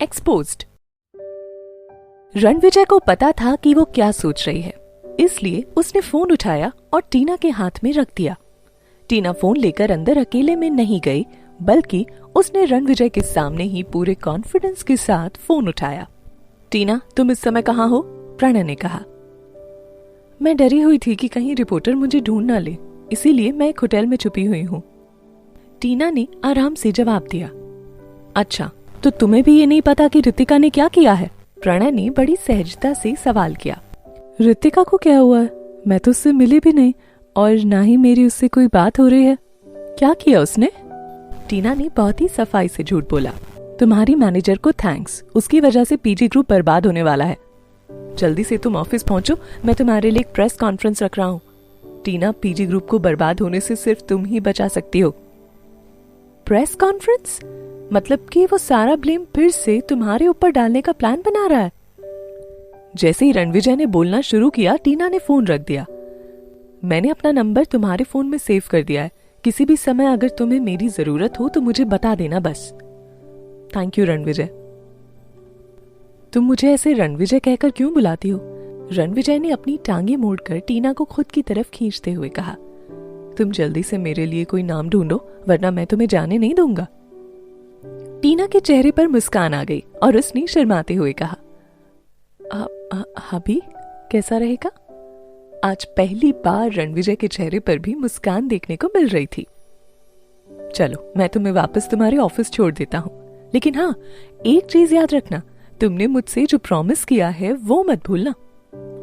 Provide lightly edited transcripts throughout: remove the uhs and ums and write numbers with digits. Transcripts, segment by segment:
Exposed. Ranvijay को पता था कि वो क्या सोच रही है, इसलिए उसने फोन उठाया और टीना के हाथ में रख दिया। टीना फोन लेकर अंदर अकेले में नहीं गई, बल्कि उसने रणविजय के सामने ही पूरे कॉन्फिडेंस के साथ फोन उठाया। टीना, तुम इस समय कहाँ हो? प्रणय ने कहा। मैं डरी हुई थी कि कहीं रिपोर्टर मुझे ढूंढ ना ले, इसीलिए मैं एक होटल में छुपी हुई हूँ। टीना ने आराम से जवाब दिया। अच्छा, तो तुम्हें भी ये नहीं पता कि रितिका ने क्या किया है? प्रणय ने बड़ी सहजता से सवाल किया। रितिका को क्या हुआ है? मैं तो उससे मिली भी नहीं और ना ही मेरी उससे कोई बात हो रही है। क्या किया उसने? टीना ने बहुत ही सफाई से झूठ बोला। तुम्हारी मैनेजर को थैंक्स, उसकी वजह से पीजी ग्रुप बर्बाद होने वाला है। जल्दी से तुम ऑफिस पहुंचो, मैं तुम्हारे लिए एक प्रेस कॉन्फ्रेंस रख रहा हूँ। टीना, पीजी ग्रुप को बर्बाद होने से सिर्फ तुम ही बचा सकती हो। Press conference? मतलब कि वो सारा ब्लेम फिर से तुम्हारे ऊपर डालने का प्लान बना रहा है? जैसे ही रणविजय ने बोलना शुरू किया, टीना ने फोन रख दिया। मैंने अपना नंबर तुम्हारे फोन में सेव कर दिया है, किसी भी समय अगर तुम्हें मेरी जरूरत हो तो मुझे बता देना बस। Thank you Ranvijay. तुम मुझे ऐसे रणविजय कहकर क्यों बुलाती हो? रणविजय ने अपनी टांगे मोड़कर टीना को खुद की तरफ खींचते हुए कहा। तुम जल्दी से मेरे लिए कोई नाम ढूंढो, वरना मैं तुम्हें जाने नहीं दूंगा। टीना के चेहरे पर मुस्कान आ गई और उसने शर्माते हुए कहा, अभी कैसा रहेगा? आज पहली बार रणविजय के चेहरे पर भी मुस्कान देखने को मिल रही थी। चलो, मैं तुम्हें वापस तुम्हारे ऑफिस छोड़ देता हूँ, लेकिन हाँ, एक चीज याद रखना, तुमने मुझसे जो प्रॉमिस किया है वो मत भूलना।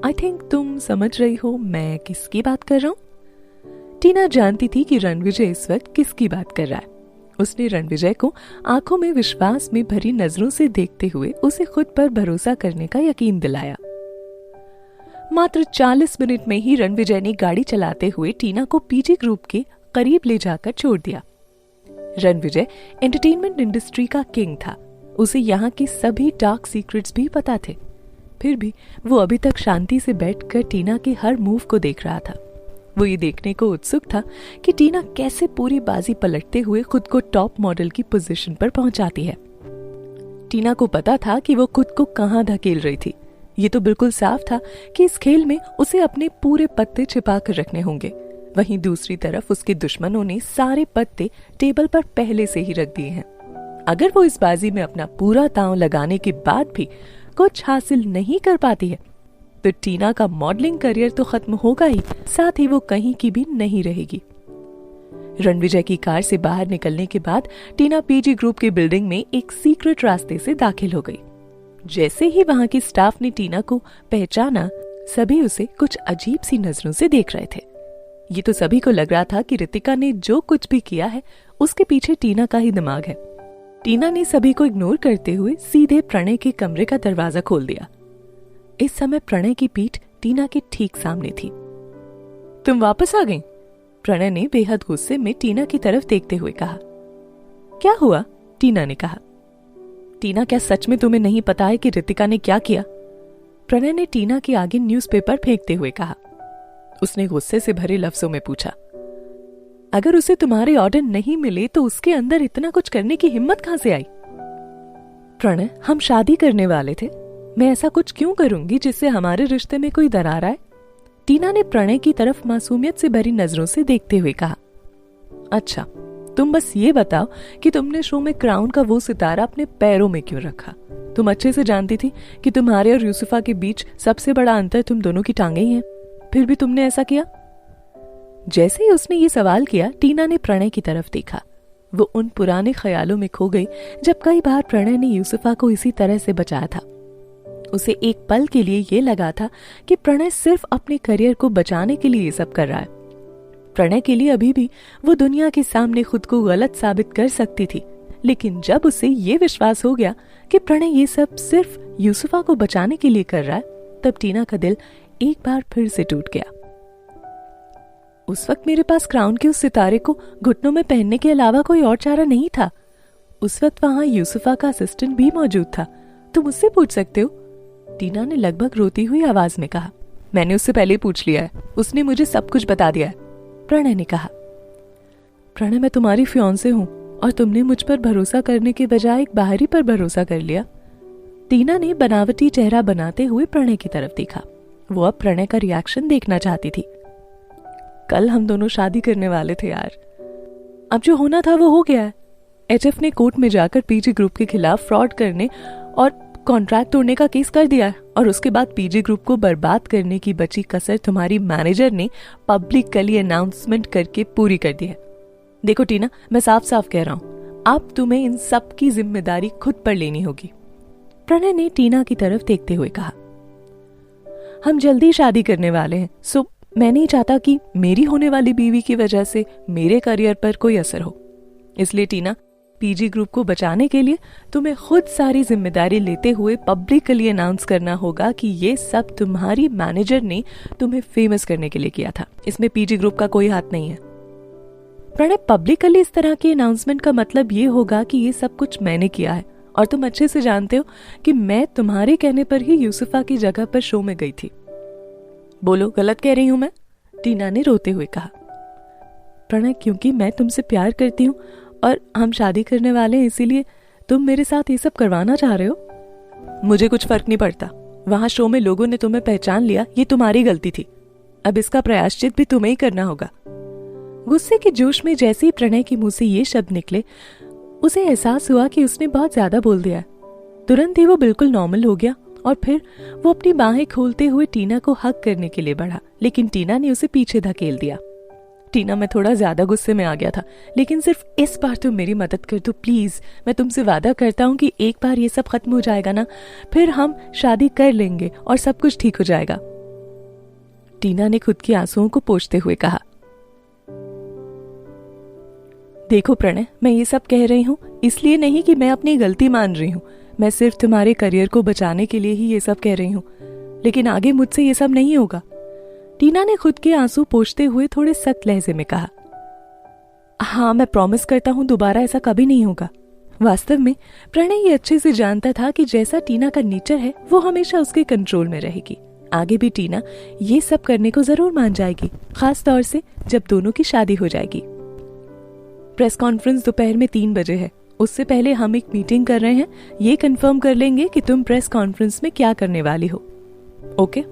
आई थिंक तुम समझ रही हो मैं किसकी बात कर रहा हूँ। टीना जानती थी कि रणविजय इस वक्त किसकी बात कर रहा है। उसने रणविजय को आंखों में विश्वास में भरी नजरों से देखते हुए उसे खुद पर भरोसा करने का यकीन दिलाया। मात्र 40 मिनट में ही रणविजय ने गाड़ी चलाते हुए टीना को पीजी ग्रुप के करीब ले जाकर छोड़ दिया। रणविजय एंटरटेनमेंट इंडस्ट्री का किंग था, उसे यहाँ के सभी डार्क सीक्रेट्स भी पता थे। फिर भी वो अभी तक शांति से बैठकर टीना के हर मूव को देख रहा था। वो ये देखने को उत्सुक था कि टीना कैसे पूरी बाजी पलटते हुए खुद को टॉप मॉडल की पोजीशन पर पहुंचाती है। टीना को पता था कि वो खुद को कहां धकेल रही थी। ये तो बिल्कुल साफ था कि इस खेल में उसे अपने पूरे पत्ते छिपा कर रखने होंगे। वहीं दूसरी तरफ उसके दुश्मनों ने सारे पत्ते टेबल पर पहले से ही रख दिए हैं। अगर वो इस बाजी में अपना पूरा दांव लगाने के बाद भी कुछ हासिल नहीं कर पाती है तो टीना का मॉडलिंग करियर तो खत्म होगा ही, साथ ही वो कहीं की भी नहीं रहेगी। रणविजय की कार से बाहर निकलने के बाद टीना पीजी ग्रुप की बिल्डिंग में एक सीक्रेट रास्ते से दाखिल हो गई। जैसे ही वहां के स्टाफ ने टीना को पहचाना, सभी उसे कुछ अजीब सी नजरों से देख रहे थे। ये तो सभी को लग रहा था कि रितिका ने जो कुछ भी किया है उसके पीछे टीना का ही दिमाग है। टीना ने सभी को इग्नोर करते हुए सीधे प्रणय के कमरे का दरवाजा खोल दिया। इस समय प्रणय की पीठ टीना के ठीक सामने थी। तुम वापस आ गई? प्रणय ने बेहद गुस्से में टीना की तरफ देखते हुए कहा। क्या हुआ? टीना ने कहा। टीना, क्या सच में तुम्हें नहीं पता है कि रितिका ने क्या किया? प्रणय ने टीना के आगे न्यूज़पेपर फेंकते हुए कहा। उसने गुस्से से भरे लफ्जों में पूछा, अगर उसे तुम्हारे ऑर्डर नहीं मिले तो उसके अंदर इतना कुछ करने की हिम्मत कहां से आई? प्रणय, हम शादी करने वाले थे, मैं ऐसा कुछ क्यों करूंगी जिससे हमारे रिश्ते में कोई दरार आए? टीना ने प्रणय की तरफ मासूमियत से भरी नजरों से देखते हुए कहा। अच्छा, तुम बस ये बताओ कि तुमने शो में क्राउन का वो सितारा अपने पैरों में क्यों रखा? तुम अच्छे से जानती थी कि तुम्हारे और यूसुफा के बीच सबसे बड़ा अंतर तुम दोनों की टांगें ही हैं, फिर भी तुमने ऐसा किया? जैसे ही उसने ये सवाल किया, टीना ने प्रणय की तरफ देखा। वो उन पुराने ख्यालों में खो गई जब कई बार प्रणय ने यूसुफा को इसी तरह से बचाया था। उसे एक पल के लिए ये लगा था कि प्रणय सिर्फ अपने करियर को बचाने के लिए ये सब कर रहा है। प्रणय के लिए अभी भी वो दुनिया के सामने खुद को गलत साबित कर सकती थी, लेकिन जब उसे ये विश्वास हो गया कि प्रणय ये सब सिर्फ यूसुफा को बचाने के लिए कर रहा है, तब टीना का दिल एक बार फिर से टूट गया। उस वक्त मेरे पास क्राउन के उस सितारे को घुटनों में पहनने के अलावा कोई और चारा नहीं था। उस वक्त वहां यूसुफा का असिस्टेंट भी मौजूद था, तुम उससे पूछ सकते हो। टीना ने लगभग रोती हुई आवाज में कहा। मैंने उससे पहले पूछ लिया है, उसने मुझे सब कुछ बता दिया है, प्रणय ने कहा। प्रणय, मैं तुम्हारी फियांसे हूँ और तुमने मुझ पर भरोसा करने के बजाय एक बाहरी पर भरोसा कर लिया। टीना ने बनावटी चेहरा बनाते हुए प्रणय की तरफ देखा। वो अब प्रणय का रिएक्शन देखना चाहती थी। कल हम दोनों शादी करने वाले थे यार, अब जो होना था वो हो गया है। एचएफ ने कोर्ट में जाकर पीजी ग्रुप के खिलाफ फ्रॉड करने और कॉन्ट्रैक्ट तोड़ने का केस कर दिया है, और उसके बाद पीजी ग्रुप को बर्बाद करने की बची कसर तुम्हारी मैनेजर ने पब्लिकली अनाउंसमेंट करके पूरी कर दी है। देखो टीना, मैं साफ साफ कह रहा हूं, अब तुम्हें इन सब की जिम्मेदारी खुद पर लेनी होगी। प्रणय ने टीना की तरफ देखते हुए कहा, हम जल्दी शादी करने वाले हैं, सो मैं नहीं चाहता कि मेरी होने वाली बीवी की वजह से मेरे करियर पर कोई असर हो। इसलिए टीना, पीजी ग्रुप को बचाने के लिए तुम्हें खुद सारी जिम्मेदारी लेते हुए पब्लिकली अनाउंस करना होगा कि ये सब तुम्हारी मैनेजर ने तुम्हें फेमस करने के लिए किया था। इसमें पीजी ग्रुप का कोई हाथ नहीं है। प्रणय, पब्लिकली इस तरह की अनाउंसमेंट का मतलब ये होगा कि ये सब कुछ मैंने किया है, और तुम अच्छे से जानते हो कि मैं तुम्हारे कहने पर ही यूसुफा की जगह पर शो में गई थी। बोलो, गलत कह रही हूं मैं? टीना ने रोते हुए कहा। प्रणय, क्योंकि मैं तुमसे प्यार करती हूँ और हम शादी करने वाले हैं, इसीलिए तुम मेरे साथ ये सब करवाना चाह रहे हो। मुझे कुछ फर्क नहीं पड़ता, वहां शो में लोगों ने तुम्हें पहचान लिया, ये तुम्हारी गलती थी। अब इसका प्रायश्चित भी तुम्हें ही करना होगा। गुस्से के जोश में जैसे ही प्रणय के मुंह से ये शब्द निकले, उसे एहसास हुआ कि उसने बहुत ज्यादा बोल दिया। तुरंत ही वो बिल्कुल नॉर्मल हो गया और फिर वो अपनी बाहें खोलते हुए टीना को हग करने के लिए बढ़ा, लेकिन टीना ने उसे पीछे धकेल दिया। टीना, मैं थोड़ा ज्यादा गुस्से में आ गया था, लेकिन सिर्फ इस बार तुम मेरी मदद कर दो प्लीज। मैं तुमसे वादा करता हूँ कि एक बार ये सब खत्म हो जाएगा ना, फिर हम शादी कर लेंगे और सब कुछ ठीक हो जाएगा। टीना ने खुद के आंसुओं को पोंछते हुए कहा। देखो प्रणय, मैं ये सब कह रही हूँ इसलिए नहीं कि मैं अपनी गलती मान रही हूँ, मैं सिर्फ तुम्हारे करियर को बचाने के लिए ही ये सब कह रही हूँ, लेकिन आगे मुझसे ये सब नहीं होगा। टीना ने खुद के आंसू पोंछते हुए थोड़े सख्त लहजे में कहा। हाँ, मैं प्रॉमिस करता हूँ दोबारा ऐसा कभी नहीं होगा। वास्तव में प्रणय ये अच्छे से जानता था कि जैसा टीना का नेचर है वो हमेशा उसके कंट्रोल में रहेगी। आगे भी टीना ये सब करने को जरूर मान जाएगी, खास तौर से जब दोनों की शादी हो जाएगी। प्रेस कॉन्फ्रेंस दोपहर में 3 बजे है। उससे पहले हम एक मीटिंग कर रहे हैं, ये कंफर्म कर लेंगे कि तुम प्रेस कॉन्फ्रेंस में क्या करने वाली हो। ओके?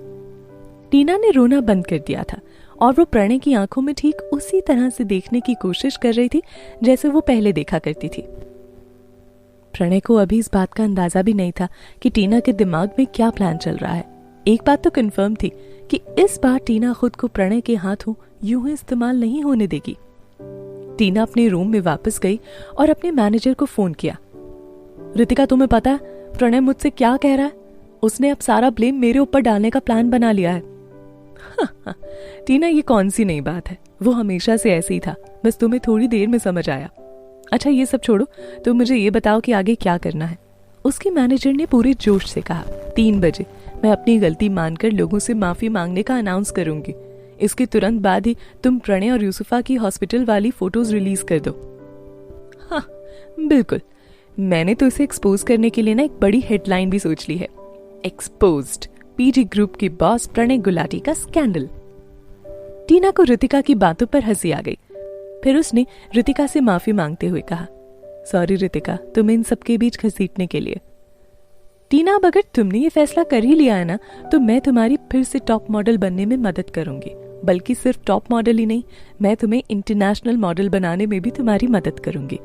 टीना ने रोना बंद कर दिया था और वो प्रणय की आंखों में ठीक उसी तरह से देखने की कोशिश कर रही थी जैसे वो पहले देखा करती थी। प्रणय को अभी इस बात का अंदाजा भी नहीं था कि टीना के दिमाग में क्या प्लान चल रहा है। एक बात तो कंफर्म थी कि इस बार टीना खुद को प्रणय के हाथों यूं ही इस्तेमाल नहीं होने देगी। टीना अपने रूम में वापस गई और अपने मैनेजर को फोन किया। रितिका, तुम्हें पता है प्रणय मुझसे क्या कह रहा है? उसने अब सारा ब्लेम मेरे ऊपर डालने का प्लान बना लिया है। टीना, ये कौन सी नई बात है? वो हमेशा से ऐसे ही था, बस तुम्हें थोड़ी देर में समझ आया। अच्छा ये सब छोड़ो, तुम मुझे ये बताओ कि आगे क्या करना है। उसकी मैनेजर ने पूरे जोश से कहा। 3 बजे मैं अपनी गलती मानकर लोगों से माफी मांगने का अनाउंस करूंगी। इसके तुरंत बाद ही तुम प्रणय और यूसुफा की हॉस्पिटल वाली फोटोज रिलीज कर दो। हाँ बिल्कुल, मैंने तो इसे एक्सपोज करने के लिए ना एक बड़ी हेडलाइन भी सोच ली है। एक्सपोज्ड, पीजी ग्रुप के बॉस प्रणय गुलाटी का स्कैंडल। टीना को रितिका की बातों पर हंसी आ गई। फिर उसने रितिका से माफी मांगते हुए कहा, सॉरी रितिका, तुम्हें इन सबके बीच घसीटने के लिए। टीना, अब अगर तुमने ये फैसला कर ही लिया है ना, तो मैं तुम्हारी फिर से टॉप मॉडल बनने में मदद करूंगी। बल्कि सिर्फ टॉप मॉडल ही नहीं, मैं तुम्हें इंटरनेशनल मॉडल बनाने में भी तुम्हारी मदद करूंगी।